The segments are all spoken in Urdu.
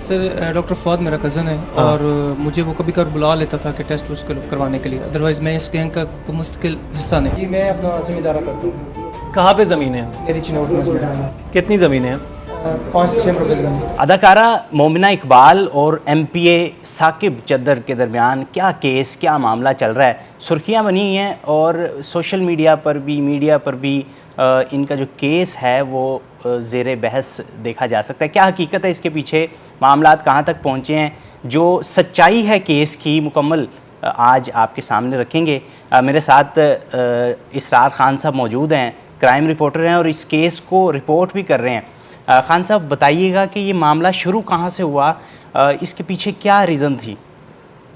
سر ڈاکٹر فواد میرا کزن ہے اور مجھے وہ کبھی کبھار بلا لیتا تھا کہ ٹیسٹ اس کو کروانے کے لیے، ادروائز میں اس گینگ کا کوئی مستقل حصہ نہیں. جی میں اپنا زمیندارہ کرتا ہوں. کہاں پہ زمین ہے؟ میری چنوٹ میں زمین ہے. کتنی زمینیں ہیں؟ 5-6 مربع زمین. اداکارہ مومنہ اقبال اور ایم پی اے ثاقب چدر کے درمیان کیا کیس، کیا معاملہ چل رہا ہے؟ سرخیاں بنی ہیں اور سوشل میڈیا پر بھی ان کا جو کیس ہے وہ زیر بحث دیکھا جا سکتا ہے. کیا حقیقت ہے اس کے پیچھے؟ معاملات کہاں تک پہنچے ہیں؟ جو سچائی ہے کیس کی مکمل آج آپ کے سامنے رکھیں گے. میرے ساتھ اسرار خان صاحب موجود ہیں، کرائم رپورٹر ہیں اور اس کیس کو رپورٹ بھی کر رہے ہیں. خان صاحب بتائیے گا کہ یہ معاملہ شروع کہاں سے ہوا، اس کے پیچھے کیا ریزن تھی؟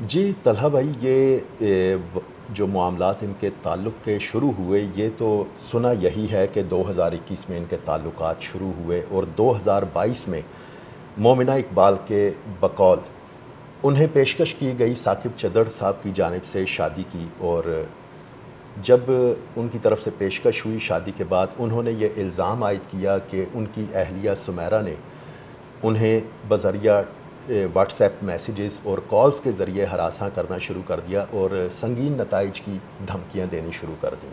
جی طلحہ بھائی، یہ جو معاملات ان کے تعلق کے شروع ہوئے، یہ تو سنا یہی ہے کہ 2021 میں ان کے تعلقات شروع ہوئے اور 2022 میں مومنہ اقبال کے بقول انہیں پیشکش کی گئی ثاقب چدر صاحب کی جانب سے شادی کی، اور جب ان کی طرف سے پیشکش ہوئی شادی کے بعد انہوں نے یہ الزام عائد کیا کہ ان کی اہلیہ سمیرہ نے انہیں بذریعہ واٹس ایپ میسیجز اور کالز کے ذریعے ہراساں کرنا شروع کر دیا اور سنگین نتائج کی دھمکیاں دینی شروع کر دیں.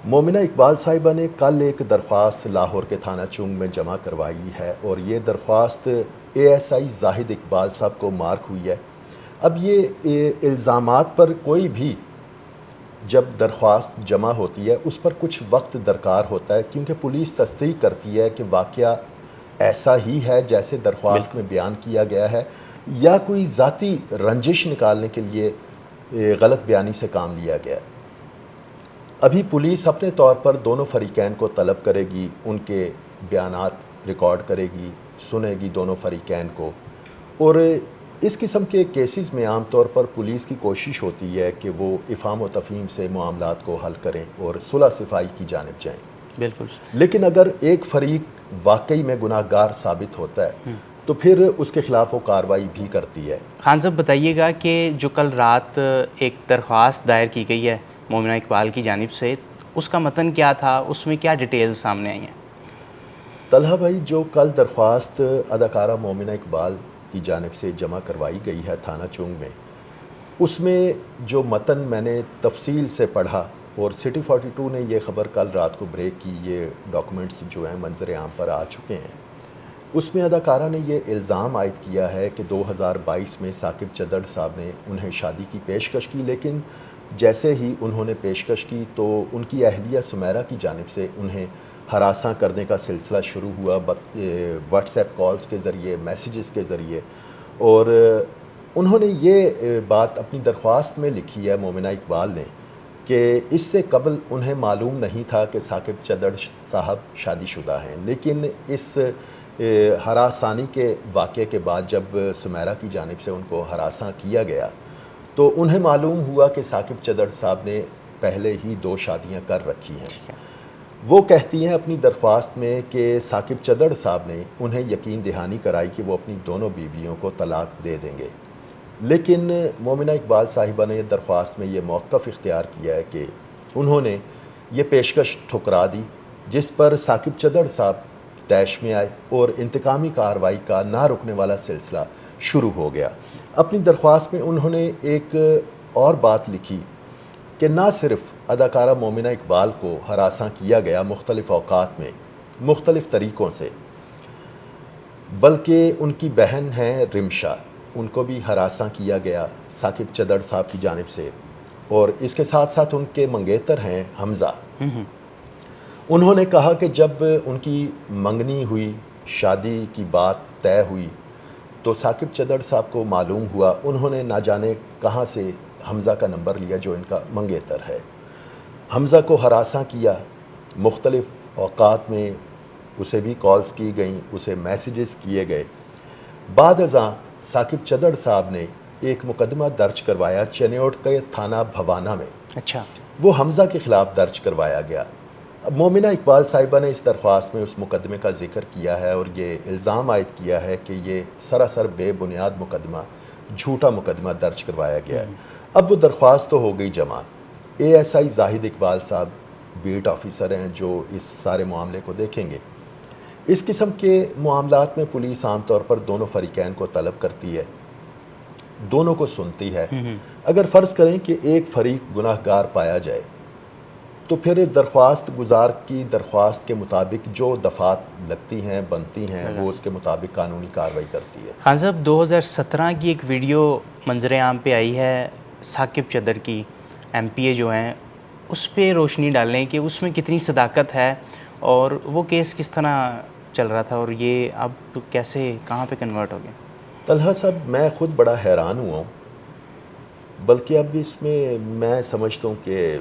مومنہ اقبال صاحبہ نے کل ایک درخواست لاہور کے تھانہ چنگ میں جمع کروائی ہے اور یہ درخواست ASI زاہد اقبال صاحب کو مارک ہوئی ہے. اب یہ الزامات پر کوئی بھی جب درخواست جمع ہوتی ہے اس پر کچھ وقت درکار ہوتا ہے، کیونکہ پولیس تصدیق کرتی ہے کہ واقعہ ایسا ہی ہے جیسے درخواست میں بیان کیا گیا ہے یا کوئی ذاتی رنجش نکالنے کے لیے غلط بیانی سے کام لیا گیا ہے. ابھی پولیس اپنے طور پر دونوں فریقین کو طلب کرے گی، ان کے بیانات ریکارڈ کرے گی، سنے گی دونوں فریقین کو، اور اس قسم کے کیسز میں عام طور پر پولیس کی کوشش ہوتی ہے کہ وہ افہام و تفہیم سے معاملات کو حل کریں اور صلح صفائی کی جانب جائیں. بالکل. لیکن اگر ایک فریق واقعی میں گناہ گار ثابت ہوتا ہے تو پھر اس کے خلاف وہ کارروائی بھی کرتی ہے. خان صاحب بتائیے گا کہ جو کل رات ایک درخواست دائر کی گئی ہے مومنہ اقبال کی جانب سے، اس کا متن کیا تھا، اس میں کیا ڈیٹیلز سامنے آئی ہیں؟ طلحہ بھائی، جو کل درخواست اداکارہ مومنہ اقبال کی جانب سے جمع کروائی گئی ہے تھانہ چنگ میں، اس میں جو متن میں نے تفصیل سے پڑھا، اور سٹی 42 نے یہ خبر کل رات کو بریک کی، یہ ڈاکومنٹس جو ہیں منظر عام پر آ چکے ہیں. اس میں اداکارہ نے یہ الزام عائد کیا ہے کہ 2022 میں ثاقب چدر صاحب نے انہیں شادی کی پیشکش کی، لیکن جیسے ہی انہوں نے پیشکش کی تو ان کی اہلیہ سمیرہ کی جانب سے انہیں ہراساں کرنے کا سلسلہ شروع ہوا واٹس ایپ کالز کے ذریعے، میسیجز کے ذریعے. اور انہوں نے یہ بات اپنی درخواست میں لکھی ہے مومنہ اقبال نے کہ اس سے قبل انہیں معلوم نہیں تھا کہ ثاقب چدر صاحب شادی شدہ ہیں، لیکن اس ہراسانی کے واقعے کے بعد جب سمیرہ کی جانب سے ان کو ہراساں کیا گیا تو انہیں معلوم ہوا کہ ثاقب چدر صاحب نے پہلے ہی 2 شادیاں کر رکھی ہیں. وہ کہتی ہیں اپنی درخواست میں کہ ثاقب چدر صاحب نے انہیں یقین دہانی کرائی کہ وہ اپنی دونوں بیویوں کو طلاق دے دیں گے، لیکن مومنہ اقبال صاحبہ نے درخواست میں یہ موقف اختیار کیا ہے کہ انہوں نے یہ پیشکش ٹھکرا دی، جس پر ثاقب چدر صاحب طیش میں آئے اور انتقامی کارروائی کا نہ رکنے والا سلسلہ شروع ہو گیا. اپنی درخواست میں انہوں نے ایک اور بات لکھی کہ نہ صرف اداکارہ مومنہ اقبال کو ہراساں کیا گیا مختلف اوقات میں مختلف طریقوں سے، بلکہ ان کی بہن ہیں رمشا، ان کو بھی ہراساں کیا گیا ثاقب چدر صاحب کی جانب سے، اور اس کے ساتھ ساتھ ان کے منگیتر ہیں حمزہ. انہوں نے کہا کہ جب ان کی منگنی ہوئی، شادی کی بات طے ہوئی تو ثاقب چدر صاحب کو معلوم ہوا، انہوں نے نہ جانے کہاں سے حمزہ کا نمبر لیا جو ان کا منگیتر ہے. حمزہ کو ہراساں کیا، مختلف اوقات میں اسے بھی کالز کی گئیں، اسے میسیجز کیے گئے. بعد ازاں ثاقب چدر صاحب نے ایک مقدمہ درج کروایا چنیوٹ کے تھانہ بھوانہ میں. اچھا. وہ حمزہ کے خلاف درج کروایا گیا. مومنہ اقبال صاحبہ نے اس درخواست میں اس مقدمے کا ذکر کیا ہے اور یہ الزام عائد کیا ہے کہ یہ سراسر بے بنیاد مقدمہ، جھوٹا مقدمہ درج کروایا گیا ہے. اب وہ درخواست تو ہو گئی جمع. ASI زاہد اقبال صاحب بیٹ آفیسر ہیں جو اس سارے معاملے کو دیکھیں گے. اس قسم کے معاملات میں پولیس عام طور پر دونوں فریقین کو طلب کرتی ہے، دونوں کو سنتی ہے۔ اگر فرض کریں کہ ایک فریق گناہ گار پایا جائے تو پھر درخواست گزار کی درخواست کے مطابق جو دفعات لگتی ہیں بنتی ہیں وہ اس کے مطابق قانونی کارروائی کرتی ہے۔ خان صاحب 2017 کی ایک ویڈیو منظر عام پہ آئی ہے ثاقب چدر کی، ایم پی اے جو ہیں، اس پہ روشنی ڈالیں کہ اس میں کتنی صداقت ہے اور وہ کیس کس طرح چل رہا تھا اور یہ اب کیسے کہاں پہ کنورٹ ہو گیا؟ طلحہ صاحب میں خود بڑا حیران ہوا ہوں، بلکہ اب اس میں سمجھتا ہوں کہ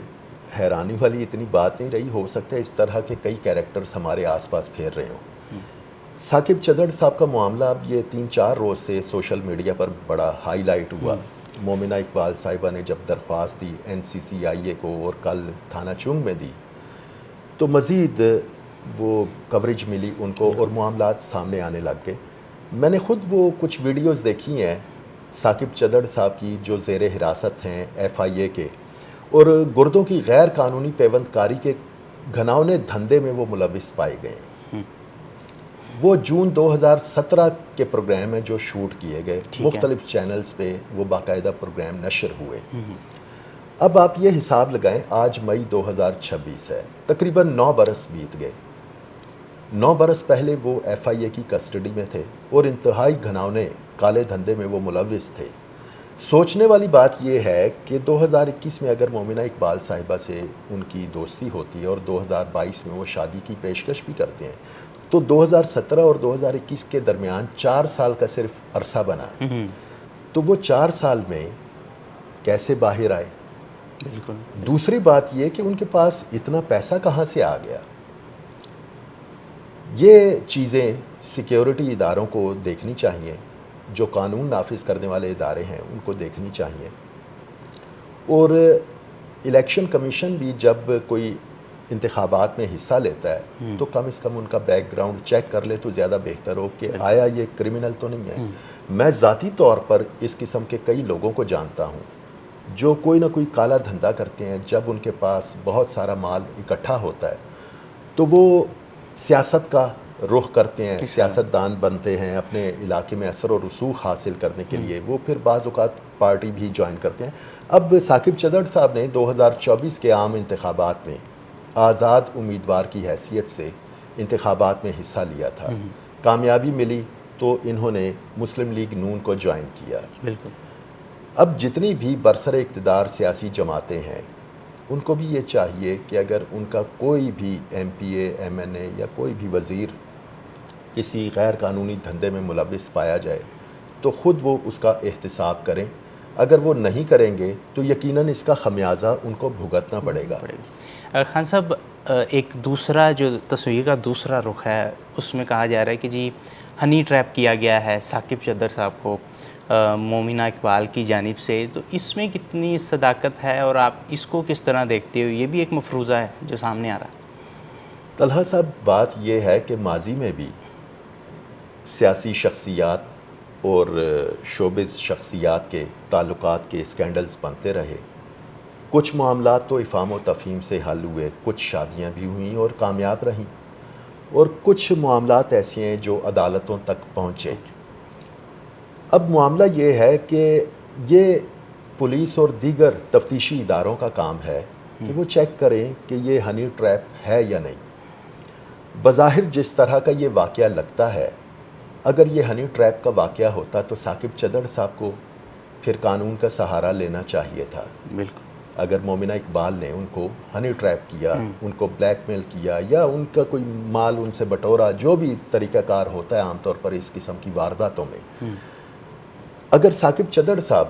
حیرانی والی اتنی بات نہیں رہی، ہو سکتا ہے اس طرح کے کئی کیریکٹرز ہمارے آس پاس پھیر رہے ہوں۔ ثاقب چدر صاحب کا معاملہ اب یہ 3-4 روز سے سوشل میڈیا پر بڑا ہائی لائٹ ہوا۔ مومنہ اقبال صاحبہ نے جب درخواست دی NCCIA کو اور کل تھانہ چنگ میں دی تو مزید وہ کوریج ملی ان کو اور معاملات سامنے آنے لگ گئے۔ میں نے خود وہ کچھ ویڈیوز دیکھی ہیں ثاقب چدر صاحب کی جو زیر حراست ہیں FIA کے، اور گردوں کی غیر قانونی پیوند کاری کے گھناؤنے دھندے میں وہ ملوث پائے گئے ہیں۔ وہ جون 2017 کے پروگرام ہیں جو شوٹ کیے گئے، مختلف چینلز پہ وہ باقاعدہ پروگرام نشر ہوئے۔ اب آپ یہ حساب لگائیں، آج مئی 2026 ہے، تقریباً 9 برس بیت گئے۔ 9 برس پہلے وہ FIA کی کسٹڈی میں تھے اور انتہائی گھناؤنے کالے دھندے میں وہ ملوث تھے۔ سوچنے والی بات یہ ہے کہ 2021 میں اگر مومنہ اقبال صاحبہ سے ان کی دوستی ہوتی ہے اور 2022 میں وہ شادی کی پیشکش بھی کرتے ہیں تو 2017 اور 2021 کے درمیان 4 سال کا صرف عرصہ بنا، تو وہ 4 سال میں کیسے باہر آئے؟ بالکل۔ دوسری بات یہ کہ ان کے پاس اتنا پیسہ کہاں سے آ گیا؟ یہ چیزیں سیکیورٹی اداروں کو دیکھنی چاہیے، جو قانون نافذ کرنے والے ادارے ہیں ان کو دیکھنی چاہیے، اور الیکشن کمیشن بھی جب کوئی انتخابات میں حصہ لیتا ہے تو کم از کم ان کا بیک گراؤنڈ چیک کر لے تو زیادہ بہتر ہو کہ آیا یہ کرمنل تو نہیں ہے۔ میں ذاتی طور پر اس قسم کے کئی لوگوں کو جانتا ہوں جو کوئی نہ کوئی کالا دھندا کرتے ہیں، جب ان کے پاس بہت سارا مال اکٹھا ہوتا ہے تو وہ سیاست کا رخ کرتے ہیں، سیاست دان بنتے ہیں، اپنے علاقے میں اثر و رسوخ حاصل کرنے کے لیے وہ پھر بعض اوقات پارٹی بھی جوائن کرتے ہیں۔ اب ثاقب چدر صاحب نے 2024 کے عام انتخابات میں آزاد امیدوار کی حیثیت سے انتخابات میں حصہ لیا تھا، کامیابی ملی تو انہوں نے مسلم لیگ نون کو جوائن کیا۔ بالکل۔ اب جتنی بھی برسر اقتدار سیاسی جماعتیں ہیں ان کو بھی یہ چاہیے کہ اگر ان کا کوئی بھی MPA MNA یا کوئی بھی وزیر کسی غیر قانونی دھندے میں ملوث پایا جائے تو خود وہ اس کا احتساب کریں، اگر وہ نہیں کریں گے تو یقیناً اس کا خمیازہ ان کو بھگتنا پڑے گا۔ خان صاحب ایک دوسرا جو تصویر کا دوسرا رخ ہے اس میں کہا جا رہا ہے کہ جی ہنی ٹریپ کیا گیا ہے ثاقب چدر صاحب کو مومنہ اقبال کی جانب سے، تو اس میں کتنی صداقت ہے اور آپ اس کو کس طرح دیکھتے ہو؟ یہ بھی ایک مفروضہ ہے جو سامنے آ رہا ہے۔ طلحہ صاحب بات یہ ہے کہ ماضی میں بھی سیاسی شخصیات اور شوبز شخصیات کے تعلقات کے اسکینڈلز بنتے رہے، کچھ معاملات تو افہام و تفہیم سے حل ہوئے، کچھ شادیاں بھی ہوئیں اور کامیاب رہیں، اور کچھ معاملات ایسے ہیں جو عدالتوں تک پہنچے۔ اب معاملہ یہ ہے کہ یہ پولیس اور دیگر تفتیشی اداروں کا کام ہے کہ وہ چیک کریں کہ یہ ہنی ٹریپ ہے یا نہیں۔ بظاہر جس طرح کا یہ واقعہ لگتا ہے، اگر یہ ہنی ٹریپ کا واقعہ ہوتا تو ثاقب چدر صاحب کو پھر قانون کا سہارا لینا چاہیے تھا۔ بالکل۔ اگر مومنہ اقبال نے ان کو ہنی ٹریپ کیا، ان کو بلیک میل کیا یا ان کا کوئی مال ان سے بٹورا، جو بھی طریقہ کار ہوتا ہے عام طور پر اس قسم کی وارداتوں میں، اگر ثاقب چدر صاحب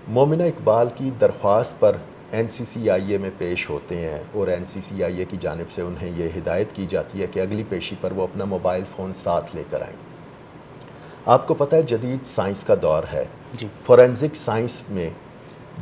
مومنہ اقبال کی درخواست پر NCCIA میں پیش ہوتے ہیں اور NCCIA کی جانب سے انہیں یہ ہدایت کی جاتی ہے کہ اگلی پیشی پر وہ اپنا موبائل فون ساتھ لے کر آئیں۔ آپ کو پتہ ہے جدید سائنس کا دور ہے، فورینزک سائنس میں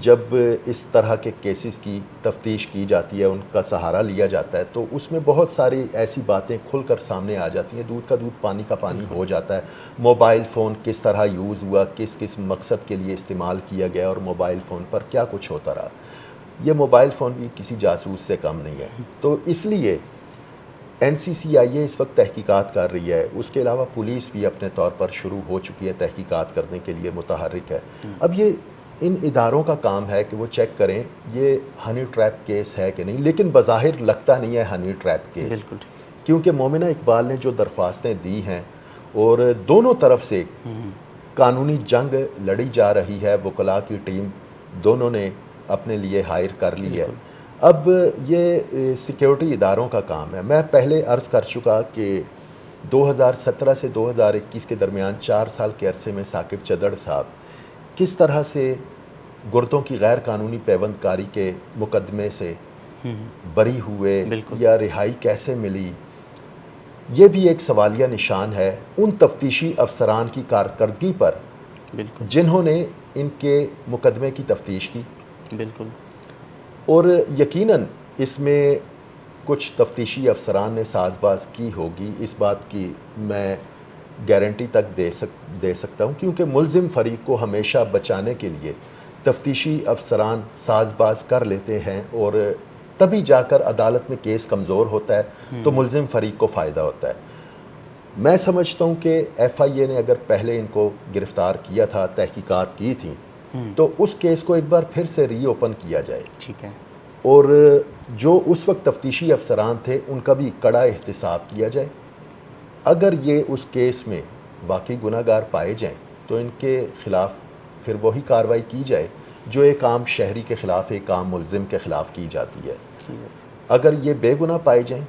جب اس طرح کے کیسز کی تفتیش کی جاتی ہے، ان کا سہارا لیا جاتا ہے تو اس میں بہت ساری ایسی باتیں کھل کر سامنے آ جاتی ہیں، دودھ کا دودھ پانی کا پانی ہو جاتا ہے۔ موبائل فون کس طرح یوز ہوا، کس کس مقصد کے لیے استعمال کیا گیا اور موبائل فون پر کیا کچھ ہوتا رہا، یہ موبائل فون بھی کسی جاسوس سے کم نہیں ہے۔ تو اس لیے NCCIA اس وقت تحقیقات کر رہی ہے، اس کے علاوہ پولیس بھی اپنے طور پر شروع ہو چکی ہے، تحقیقات کرنے کے لیے متحرک ہے۔ اب یہ ان اداروں کا کام ہے کہ وہ چیک کریں یہ ہنی ٹریپ کیس ہے کہ نہیں، لیکن بظاہر لگتا نہیں ہے ہنی ٹریپ کیس، بالکل کیونکہ مومنہ اقبال نے جو درخواستیں دی ہیں اور دونوں طرف سے قانونی جنگ لڑی جا رہی ہے، وکلاء کی ٹیم دونوں نے اپنے لیے ہائر کر لی ہے۔ اب یہ سیکیورٹی اداروں کا کام ہے۔ میں پہلے عرض کر چکا کہ 2017 سے 2021 کے درمیان 4 سال کے عرصے میں ثاقب چدر صاحب کس طرح سے گردوں کی غیر قانونی پیوند کاری کے مقدمے سے بری ہوئے یا رہائی کیسے ملی، یہ بھی ایک سوالیہ نشان ہے ان تفتیشی افسران کی کارکردگی پر جنہوں نے ان کے مقدمے کی تفتیش کی۔ بالکل، اور یقیناً اس میں کچھ تفتیشی افسران نے ساز باز کی ہوگی، اس بات کی میں گارنٹی تک دے سکتا ہوں، کیونکہ ملزم فریق کو ہمیشہ بچانے کے لیے تفتیشی افسران ساز باز کر لیتے ہیں، اور تبھی جا کر عدالت میں کیس کمزور ہوتا ہے تو ملزم فریق کو فائدہ ہوتا ہے۔ میں سمجھتا ہوں کہ FIA نے اگر پہلے ان کو گرفتار کیا تھا، تحقیقات کی تھیں، تو اس کیس کو ایک بار پھر سے ری اوپن کیا جائے، ٹھیک ہے، اور جو اس وقت تفتیشی افسران تھے ان کا بھی کڑا احتساب کیا جائے۔ اگر یہ اس کیس میں واقعی گناہ گار پائے جائیں تو ان کے خلاف پھر وہی کارروائی کی جائے جو ایک عام شہری کے خلاف، ایک عام ملزم کے خلاف کی جاتی ہے۔ اگر یہ بے گناہ پائے جائیں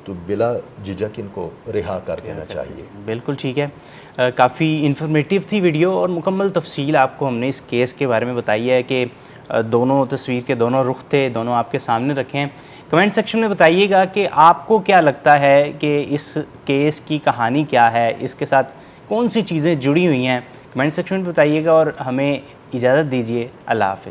تو بلا جھجک ان کو رہا کر دینا چاہیے۔ بالکل ٹھیک ہے، کافی انفارمیٹیو تھی ویڈیو، اور مکمل تفصیل آپ کو ہم نے اس کیس کے بارے میں بتائی ہے کہ دونوں تصویر کے دونوں رخ تھے، دونوں آپ کے سامنے رکھے ہیں۔ کمنٹ سیکشن میں بتائیے گا کہ آپ کو کیا لگتا ہے کہ اس کیس کی کہانی کیا ہے، اس کے ساتھ کون سی چیزیں جڑی ہوئی ہیں، کمنٹ سیکشن میں بتائیے گا، اور ہمیں اجازت دیجیے۔ اللہ حافظ۔